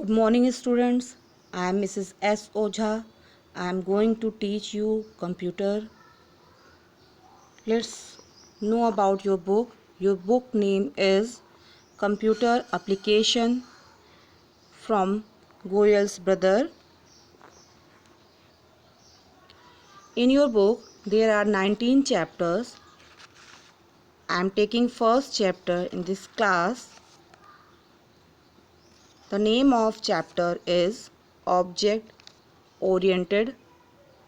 Good morning, students. I am Mrs. S. Ojha. I am going to teach you computer. Let's know about your book. Your book name is Computer Application from Goyal's Brother. In your book, there are 19 chapters. I am taking first chapter in this class. The name of chapter is Object Oriented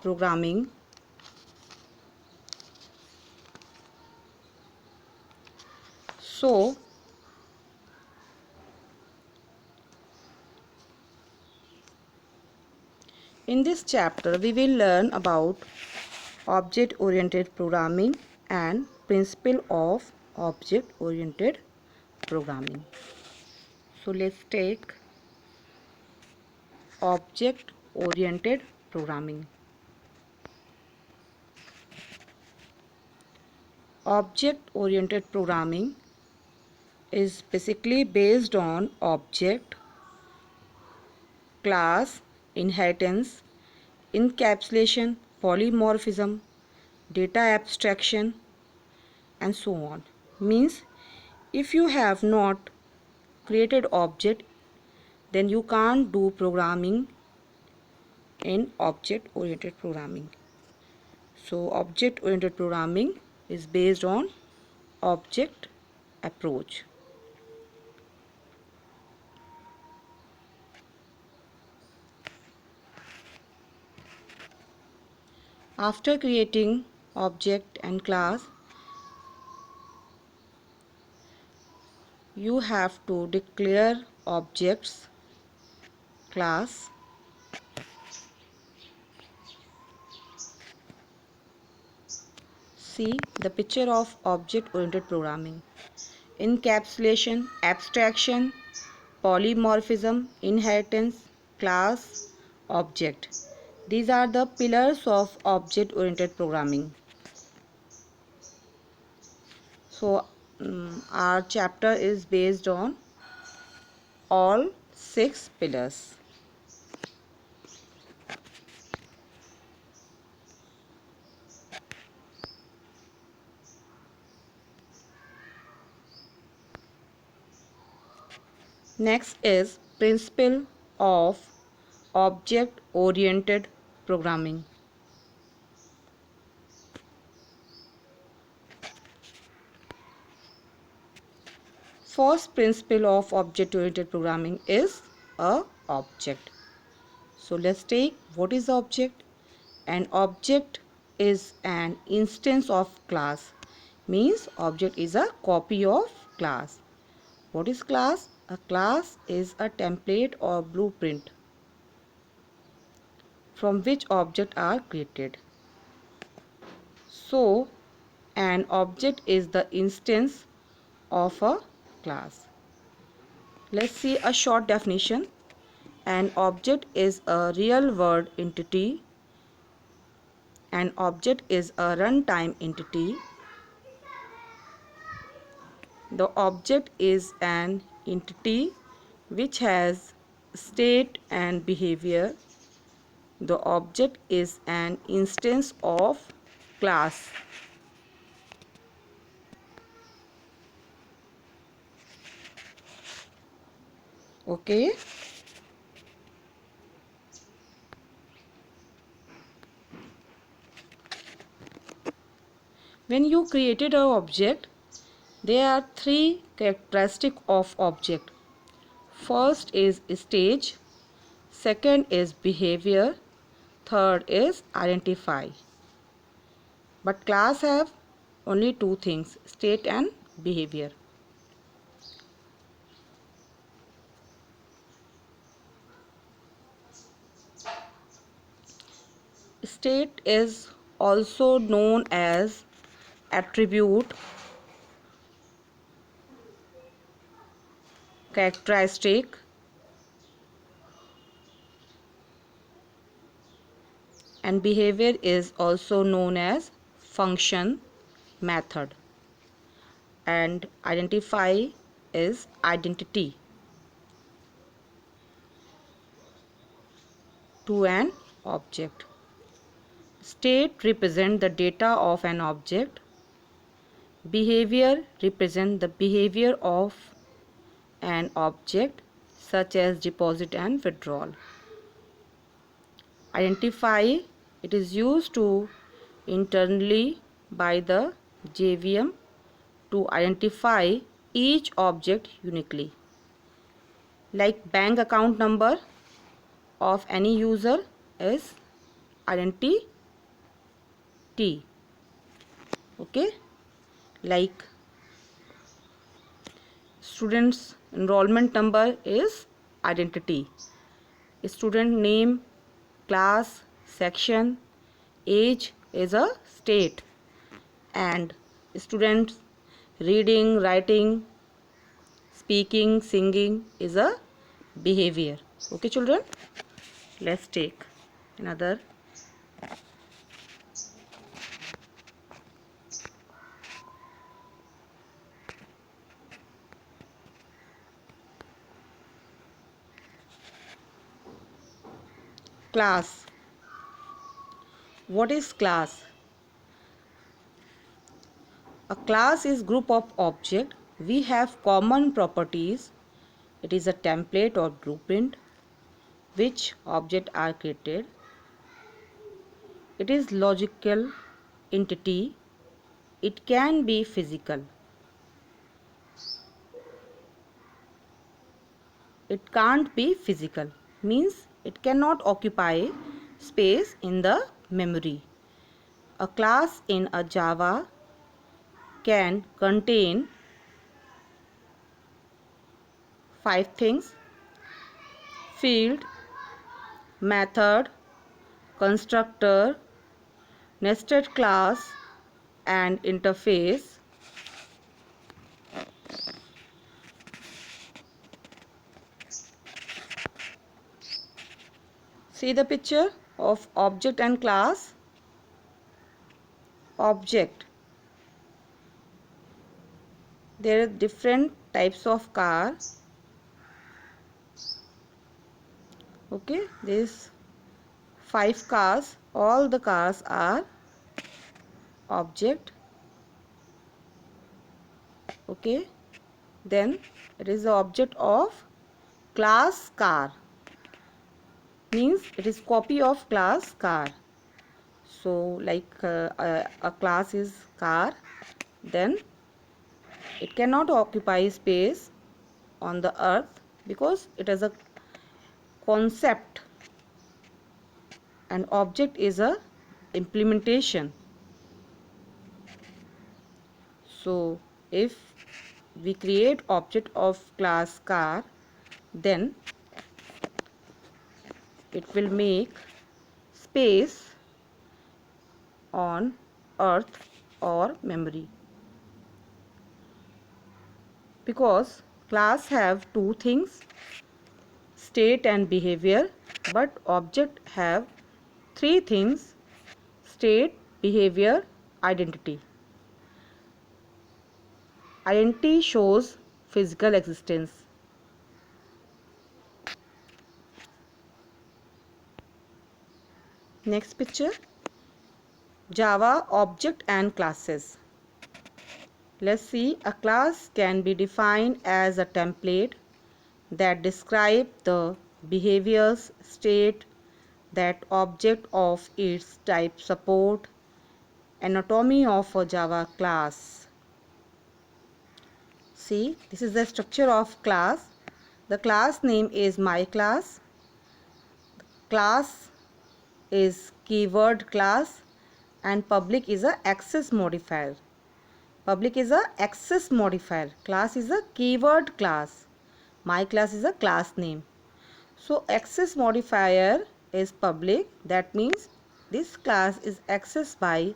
Programming. So, in this chapter, we will learn about object-oriented programming and principle of object-oriented programming. So let's take object-oriented programming. Object-oriented programming is basically based on object, class, inheritance, encapsulation, polymorphism, data abstraction, and so on. Means if you have not created object, then you can't do programming in object oriented programming. So object oriented programming is based on object approach. After creating object and class, you have to declare objects, class, see the picture of object oriented programming: encapsulation, abstraction, polymorphism, inheritance, class, object. These are the pillars of object oriented programming. So our chapter is based on all 6 pillars. Next is principle of object oriented programming. First principle of object oriented programming is a object. So let's take what is object. An object is an instance of class. Means object is a copy of class. What is class? A class is a template or blueprint from which objects are created. So an object is the instance of a class. Let's see a short definition. An object is a real world entity. An object is a runtime entity. The object is an entity which has state and behavior. The object is an instance of class. Okay. When you created an object, there are 3 characteristics of object. First is stage, second is behavior, third is identify. But class have only 2 things, state and behavior. State is also known as attribute, characteristic, and behavior is also known as function, method, and identify is identity. to an object. State represent the data of an object. Behavior represent the behavior of an object such as deposit and withdrawal. Identify, it is used to internally by the JVM to identify each object uniquely. Like bank account number of any user is identity. Okay, like student's enrollment number is identity. Student name, class, section, age is a state, and students reading, writing, speaking, singing is a behavior. Okay children, let's take another. Class. What is class? A class is group of object. We have common properties. It is a template or blueprint which object are created. It is logical entity. It can be physical. It can't be physical means it cannot occupy space in the memory. A class in a Java can contain 5 things: field, method, constructor, nested class, and interface. See the picture of object and class. Object. There are different types of cars. Okay, these 5 cars. All the cars are object. Okay, then it is the object of class car. Means it is copy of class car. So like a class is car, then it cannot occupy space on the earth because it is a concept. An object is a implementation. So if we create object of class car, then it will make space on earth or memory, because class have 2 things, state and behavior, but object have 3 things, state, behavior, identity. Identity shows physical existence. Next picture, Java object and classes. Let's see, a class can be defined as a template that describe the behaviors, state, that object of its type, support, anatomy of a Java class. See, this is the structure of class. The class name is my class. Class is keyword class, and public is a access modifier. Public is a access modifier. Class is a keyword class. My class is a class name. So access modifier is public. That means this class is accessed by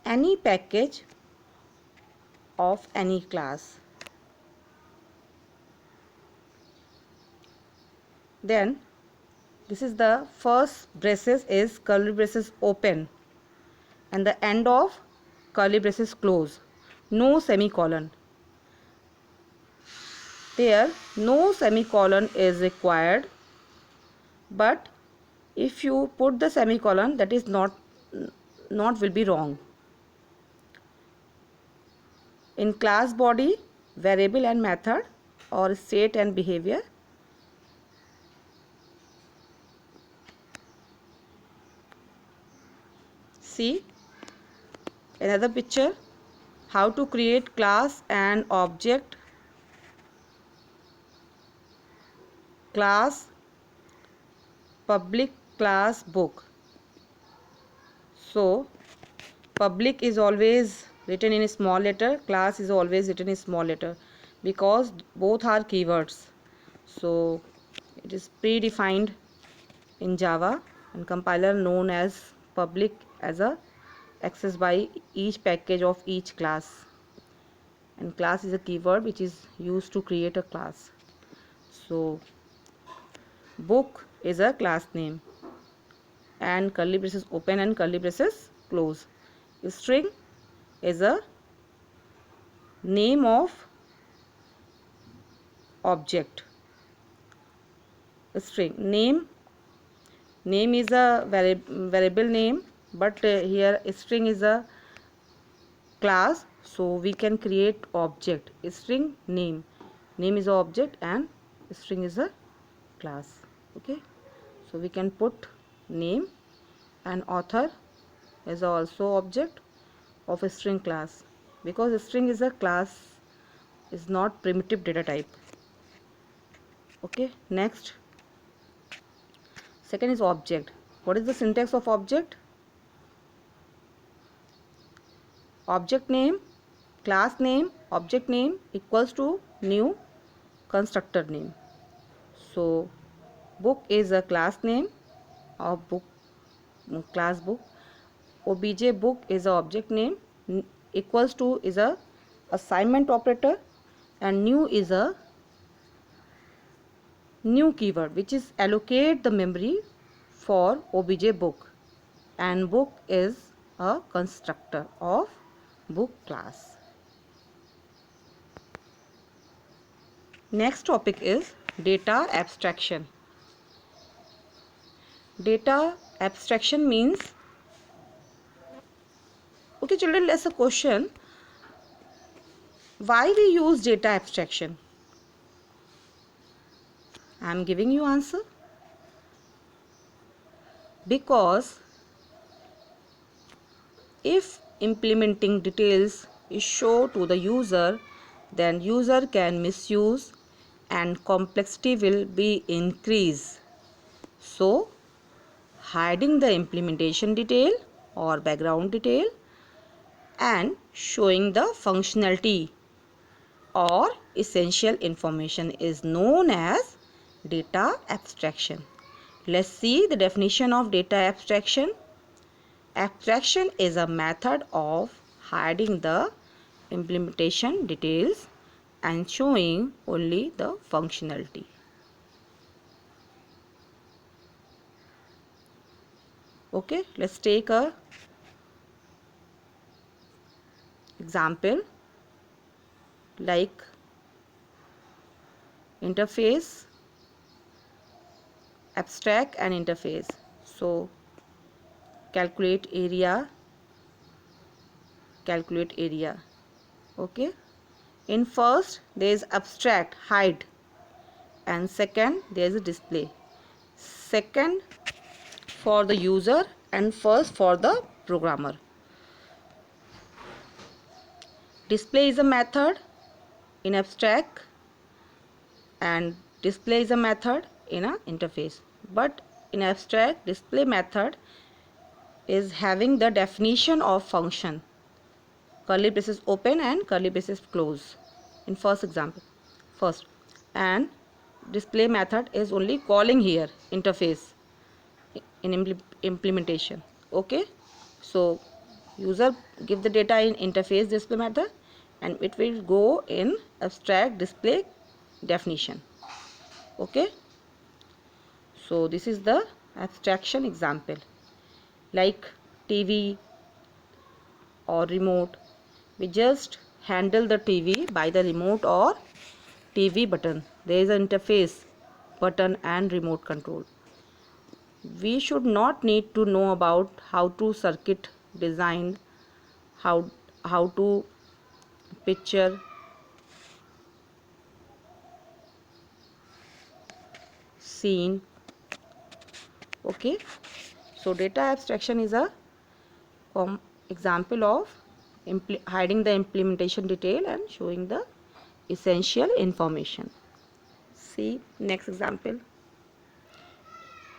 any package of any class. Then this is the first braces is curly braces open and the end of curly braces close. No semicolon. There no semicolon is required, but If you put the semicolon, that is not will be wrong. In class body, variable and method, or state and behavior. See another picture, how to create class and object. Class, public class book. So public is always written in a small letter, class is always written in small letter, because both are keywords. So it is predefined in Java, and compiler known as public as a access by each package of each class, and class is a keyword which is used to create a class. So book is a class name, and curly braces open and curly braces close. String is a name of object. String name is a variable name, but here string is a class, so we can create object. String name is a object and string is a class. Okay, so we can put name, and author is also object of a string class, because string is a class, is not primitive data type. Okay, next, second is object. What is the syntax of object? Object name, class name, object name equals to new constructor name. So book is a class name of book, class book. Obj book is a object name, equals to is a assignment operator, and new is a new keyword which is allocate the memory for obj book, and book is a constructor of book class. Next topic is data abstraction. Data abstraction means, okay children, let's a question, why we use data abstraction? I am giving you answer. Because if implementing details is shown to the user, then user can misuse and complexity will be increased. So hiding the implementation detail or background detail and showing the functionality or essential information is known as data abstraction. Let's see the definition of data abstraction. Abstraction is a method of hiding the implementation details and showing only the functionality. Okay, let's take a example like interface, abstract and interface. So calculate area. Okay, in first there is abstract, hide, and second there is a display. Second for the user and first for the programmer. Display is a method in abstract and display is a method in a interface, but in abstract display method is having the definition of function, curly braces open and curly braces close in first example, first, and display method is only calling here interface in implementation. Okay, so user give the data in interface display method and it will go in abstract display definition. Okay, so this is the abstraction example, like TV or remote. We just handle the TV by the remote or TV button. There is an interface button and remote control. we should not need to know about how to circuit design, how to picture scene. Okay, so data abstraction is a example of hiding the implementation detail and showing the essential information. See next example.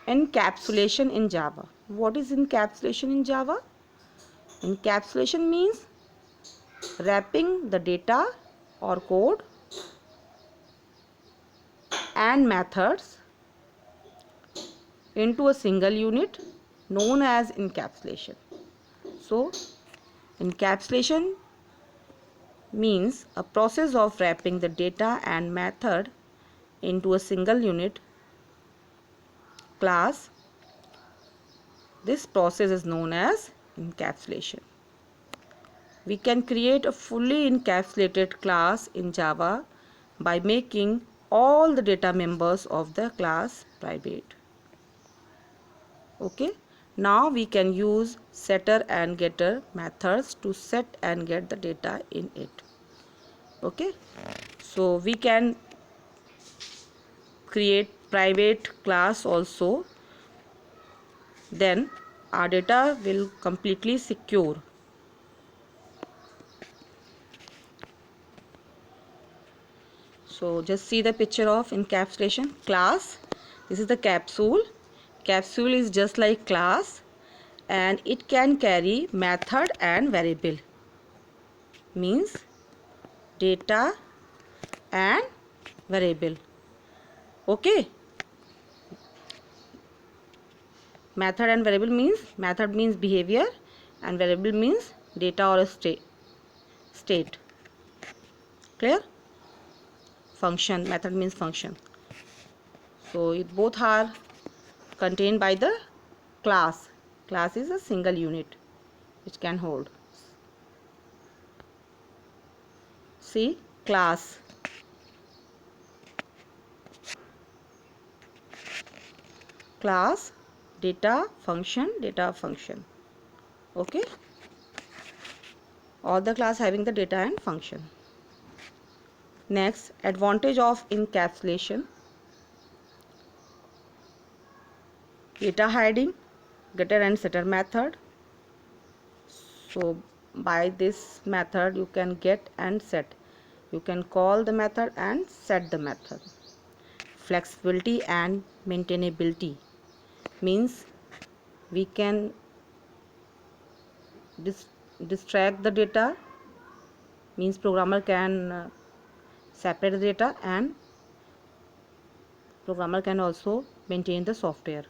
Encapsulation in Java. What is encapsulation in Java? Encapsulation means wrapping the data or code and methods into a single unit known as encapsulation. So, encapsulation means a process of wrapping the data and method into a single unit class. This process is known as encapsulation. We can create a fully encapsulated class in Java by making all the data members of the class private. Okay, now we can use setter and getter methods to set and get the data in it. Okay, so we can create private class also, then our data will completely secure. So just see the picture of encapsulation class. This is the capsule. Capsule is just like class and it can carry method and variable, means data and variable. Okay, method and variable means method means behavior and variable means data or state. Clear? Function, method means function. So it both are contained by the class. Class is a single unit which can hold. See, class. Class, data, function, data, function. Okay. All the class having the data and function. Next, advantage of encapsulation. Data hiding, getter and setter method. So by this method you can get and set. You can call the method and set the method. Flexibility and maintainability means we can distract the data, means programmer can separate the data and programmer can also maintain the software.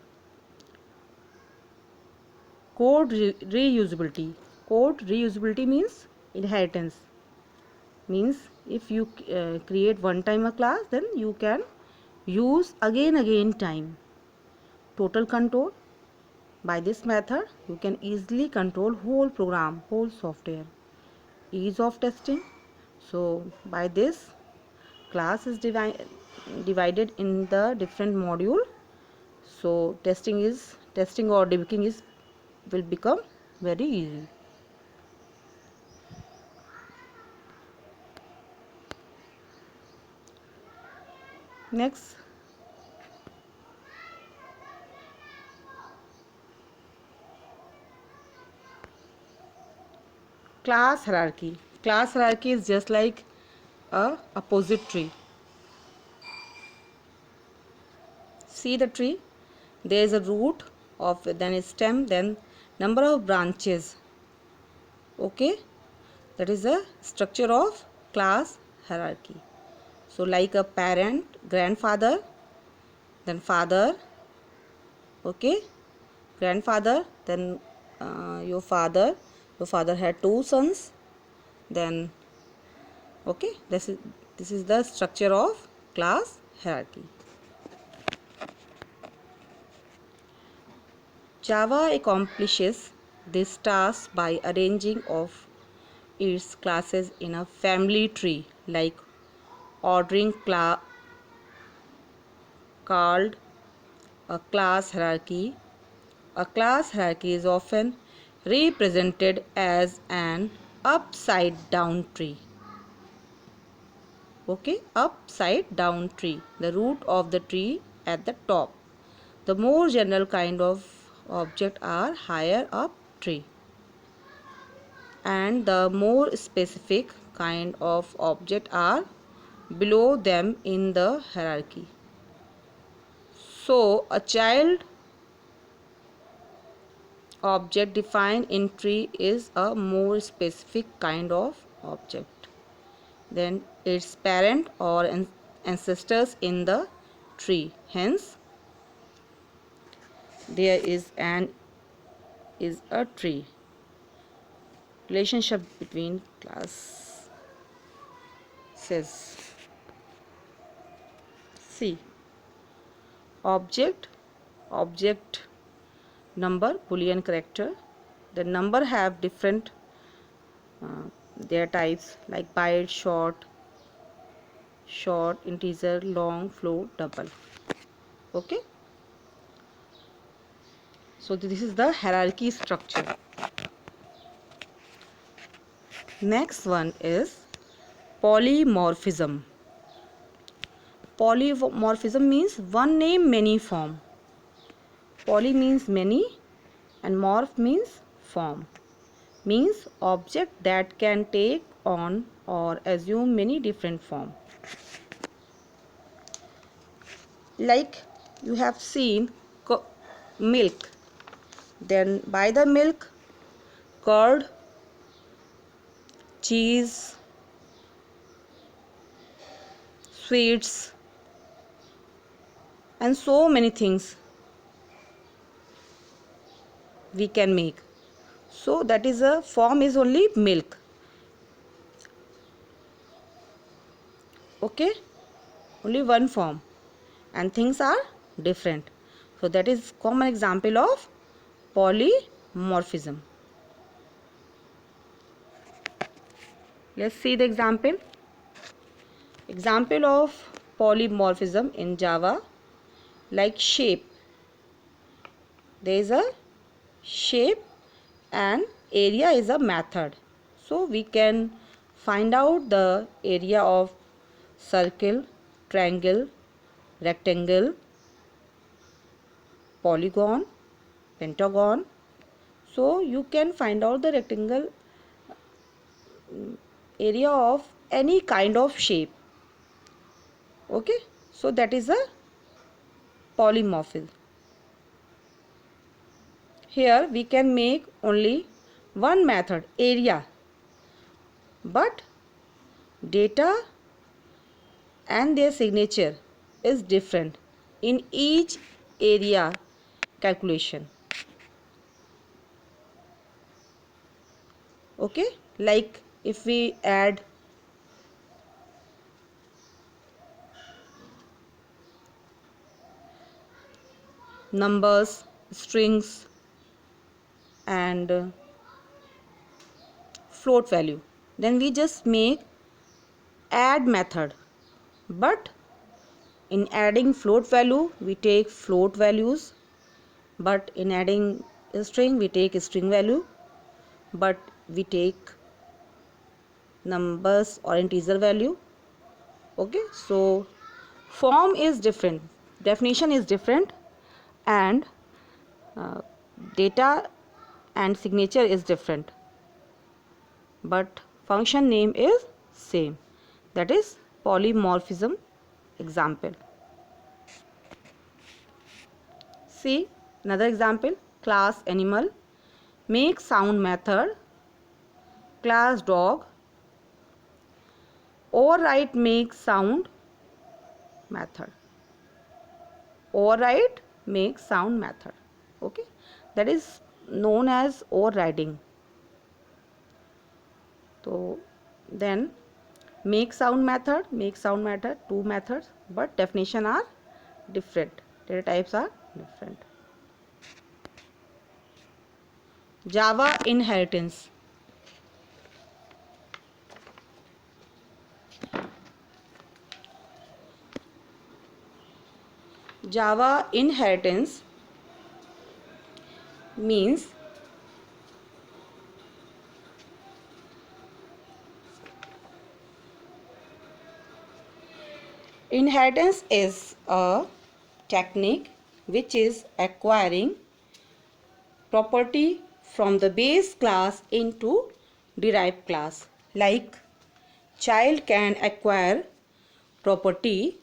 Code reusability. Code reusability means inheritance, means if you create one time a class, then you can use again time. Total control. By this method you can easily control whole program, whole software. Ease of testing. So by this class is divided in the different module, so testing or debugging will become very easy. Next, class hierarchy. Class hierarchy is just like a opposite tree. See the tree, there is a root of, then a stem, then number of branches. Okay, that is the structure of class hierarchy. So like a parent, grandfather, then father, okay, grandfather, then your father had two sons, then okay, this is the structure of class hierarchy. Java accomplishes this task by arranging of its classes in a family tree, like ordering called a class hierarchy, A class hierarchy is often represented as an upside down tree. Okay, upside down tree, the root of the tree at the top. The more general kind of object are higher up tree, and the more specific kind of object are below them in the hierarchy. So a child object defined in tree is a more specific kind of object than its parent or ancestors in the tree. Hence there is a tree. Relationship between classes. C. Object number boolean character. The number have different their types like byte, short, integer, long, float, double. Okay, so this is the hierarchy structure. Next one is polymorphism. Polymorphism means one name many form. Poly means many and morph means form, means object that can take on or assume many different form. Like you have seen milk, then by the milk, curd, cheese, sweets, and so many things we can make. So that is a form is only milk. Okay, only one form and things are different. So that is common example of polymorphism. Let's see the example. Example of polymorphism in Java, like shape. There is a shape and area is a method. So we can find out the area of circle, triangle, rectangle, polygon, pentagon. So you can find out the rectangle area of any kind of shape. Okay, so that is a polymorphism. Here we can make only one method, area, but data and their signature is different in each area calculation. Okay, like if we add numbers, strings, and float value, then we just make add method, but in adding float value we take float values, but in adding a string we take a string value, but we take numbers or integer value. Okay, so form is different, definition is different, and uh, data and signature is different, but function name is same. That is polymorphism example. See another example, class animal, make sound method, class dog, override make sound method, override make sound method. Okay, that is known as overriding. So then make sound method, two methods, but definition are different, data types are different. Java inheritance. Java inheritance means inheritance is a technique which is acquiring property from the base class into derived class. Like child can acquire property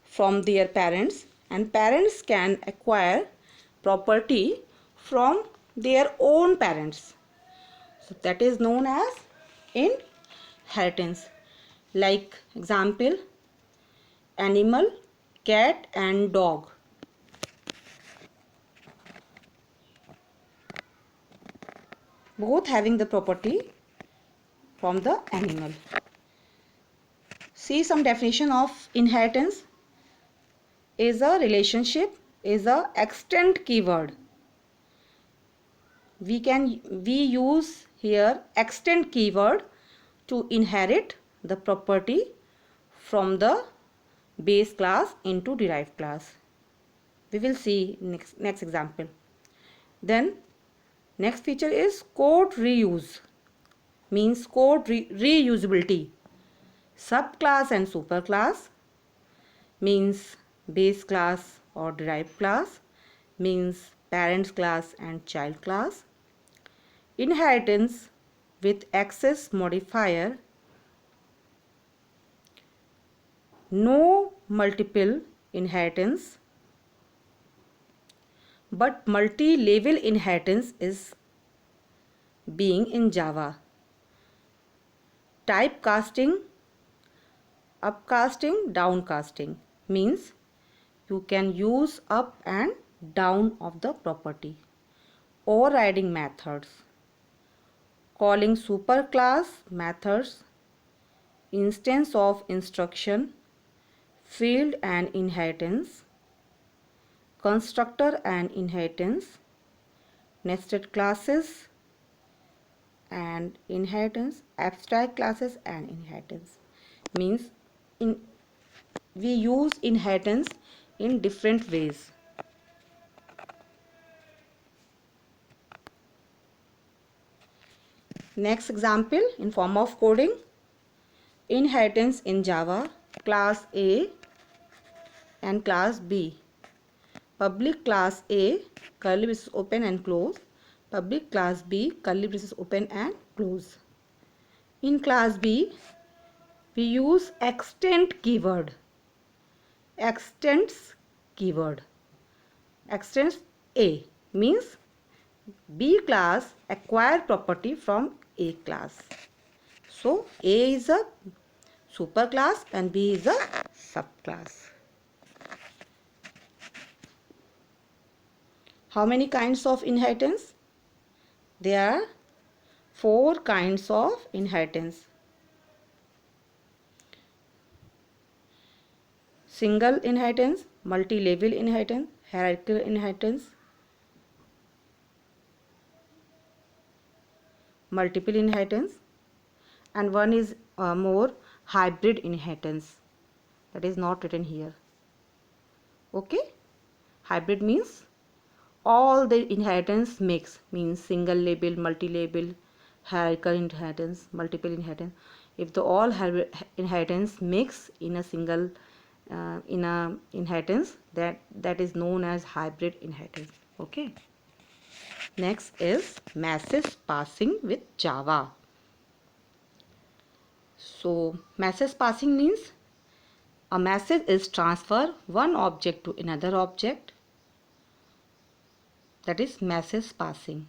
from their parents and parents can acquire property from their own parents. So that is known as inheritance. Like example, animal, cat and dog. Both having the property from the animal. See some definition of inheritance. Is a relationship, is a extent keyword. We use here extent keyword to inherit the property from the base class into derived class. We will see next example. Then next feature is code reuse, means code reusability. Subclass and superclass means base class or derived class, means parents class and child class. Inheritance with access modifier, no multiple inheritance, but multi-level inheritance is being in Java. Typecasting, upcasting, downcasting means you can use up and down of the property. Overriding methods, calling superclass methods, instance of instruction, field and inheritance, constructor and inheritance, nested classes and inheritance, abstract classes and inheritance. Means we use inheritance in different ways. Next example in form of coding. Inheritance in Java, class A and class B. Public class A, curly braces open and close. Public class B, curly braces open and close. In class B, we use extent keyword. Extends keyword. Extends A means B class acquire property from A class. So A is a superclass and B is a subclass. How many kinds of inheritance? There are 4 kinds of inheritance. Single inheritance, multi-level inheritance, hierarchical inheritance, multiple inheritance, and one is more hybrid inheritance, that is not written here. Okay, hybrid means all the inheritance mix, means single label, multi-label, hierarchical inheritance, multiple inheritance. If the all inheritance mix in a single inheritance, that is known as hybrid inheritance. Okay. Next is message passing with Java. So message passing means a message is transfer one object to another object, that is message passing.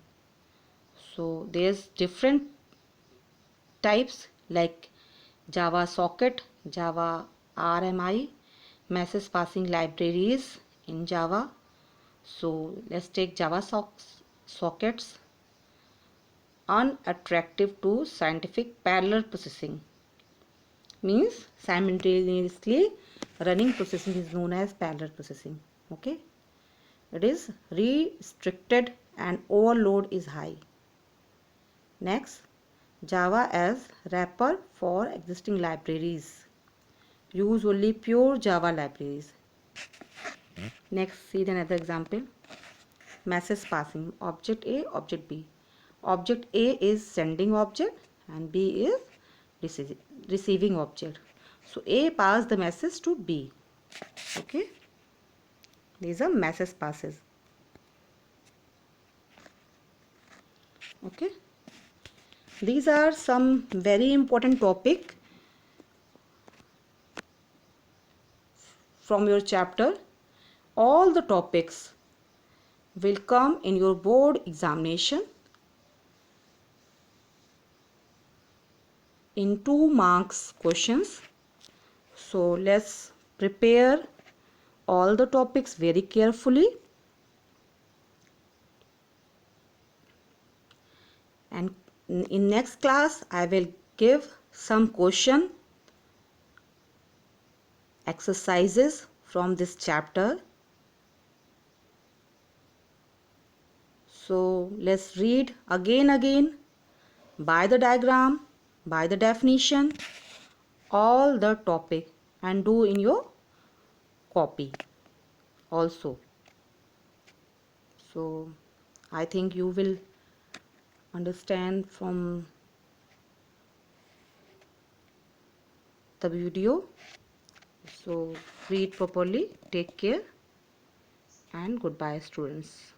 So there's different types like Java socket, Java RMI, message passing libraries in Java. So let's take Java sockets. Unattractive to scientific parallel processing means simultaneously running processing is known as parallel processing. Okay, it is restricted and overload is high. Next, Java as wrapper for existing libraries. Use only pure Java libraries. Next, see another example. message passing, object A, object B. Object A is sending object and B is receiving object. So A passed the message to B. Okay, these are message passes. Okay, these are some very important topic from your chapter. All the topics will come in your board examination in 2 marks questions. So let's prepare all the topics very carefully, and in next class I will give some question exercises from this chapter. So let's read again by the diagram, by the definition, all the topic, and do in your copy also. So I think you will understand from the video. So read properly, take care, and goodbye students.